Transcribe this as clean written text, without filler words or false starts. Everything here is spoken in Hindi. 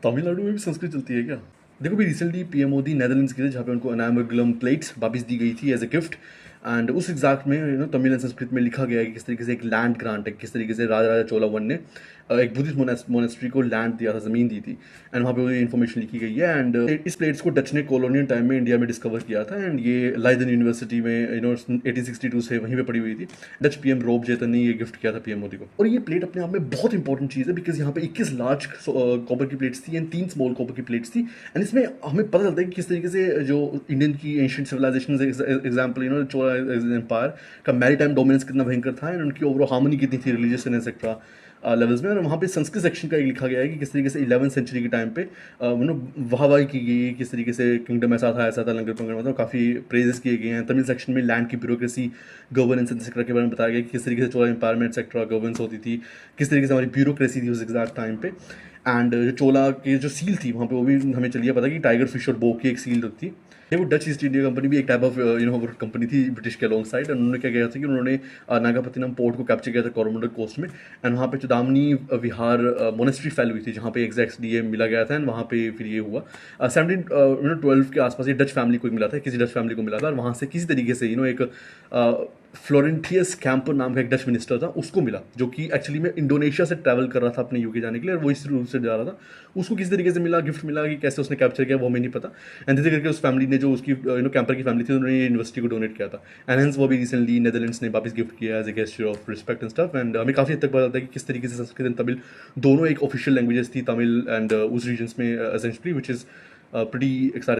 तमिलनाडु में भी संस्कृत चलती है क्या? देखो भी रिसेंटली पीएम मोदी नेदरलैंड्स गए थे जहाँ पे उनको अनामगलम प्लेट्स वापस दी गई थी एज अ गिफ्ट। एंड उस एग्जैक्ट में तमिल एंड संस्कृत में लिखा गया है कि किस तरीके से एक लैंड ग्रांट है, किस तरीके से राजा राजा चोला वन ने एक बुद्धिस्ट मोनेस्ट्री को लैंड दिया था, ज़मीन दी थी। एंड वहाँ पे वो इन्फॉर्मेशन लिखी गई है। एंड इस प्लेट्स को डच ने कॉलोनियल टाइम में इंडिया में डिस्कवर किया था। एंड ये लाइडन यूनिवर्सिटी में 1862 से वहीं पे पड़ी हुई थी। डच पीएम रोब जेतन ने ये गिफ्ट किया था पीएम मोदी को। और ये प्लेट अपने आप में बहुत इंपॉर्टेंट चीज़ है बिकॉज यहाँ पे 21 लार्ज कॉपर की प्लेट्स थी एंड 3 स्मॉल कॉपर की प्लेट्स थी। एंड इसमें हमें पता चलता है कि किस तरीके से जो इंडियन की एंशियंट सिविलाइजेशन एग्जाम्पल चोला एम्पायर का मैरीटाइम डोमिनेंस कितना भयंकर था एंड उनकी ओवरऑल हार्मनी कितनी थी रिलीजियस एंड एक्सेट्रा लेवल्स में। और वहाँ पे संस्कृत सेक्शन का एक लिखा गया है कि किस तरीके से 11वीं सेंचुरी के टाइम पे वाहवाही की गई है, किस तरीके से किंगडम ऐसा था लंगर पंगड़, मतलब काफ़ी प्रेजेस किए गए हैं। तमिल सेक्शन में लैंड की ब्यूरोक्रेसी, गवर्नेंस एक्सेट्रा के बारे में बताया गया कि किस तरीके से चोला एम्पायर में एक्सेट्रा गवर्नेंस होती थी, किस तरीके से हमारी ब्यूरोक्रेसी थी उस एग्जैक्ट टाइम पे। एंड जो चोला की जो सील थी वहाँ पे वो भी हमें चलिए पता कि टाइगर फिश और बो की एक सील होती थी। ये वो डच ईस्ट इंडिया कंपनी भी एक टाइप ऑफ कंपनी थी ब्रिटिश के अलॉन्ग साइड। उन्होंने क्या किया था कि उन्होंने नागापत्तिनम पोर्ट को कैप्चर किया था कोरोमंडल कोस्ट में। एंड वहाँ पे चुदामनी विहार मोनेस्ट्री फैली हुई थी जहाँ पे एग्जैक्टली ये मिला गया था। एंड वहाँ पे फिर ये हुआ 1712 के आसपास ये डच फैमिली को मिला था, किसी डच फैमिली को मिला था। और वहाँ से किसी तरीके से एक फ्लोरेंटियस कैंपर नाम का एक डच मिनिस्टर था, उसको मिला, जो कि एक्चुअली में इंडोनेशिया से ट्रैवल कर रहा था अपने यूके जाने के लिए और वो इस रूट से जा रहा था। उसको किसी तरीके से मिला, गिफ्ट मिला, कि कैसे उसने कैप्चर किया वो हमें नहीं पता। एंड धीरे करके उस फैमिली ने जो उसकी कैंपर की फैमिली थी उन्होंने यूनिवर्सिटी को डोनेट किया था। एंड हेंस वो भी रिसेंटली नेदरलैंड्स ने वापस गिफ्ट किया as a gesture of respect and stuff. And हमें काफ़ी हद तक पता चलता है कि किस तरीके से संस्कृत एंड तमिल दोनों एक ऑफिशियल लैंग्वेजेस थी तमिल एंड उस रीजन्स में essentially, which is pretty exciting.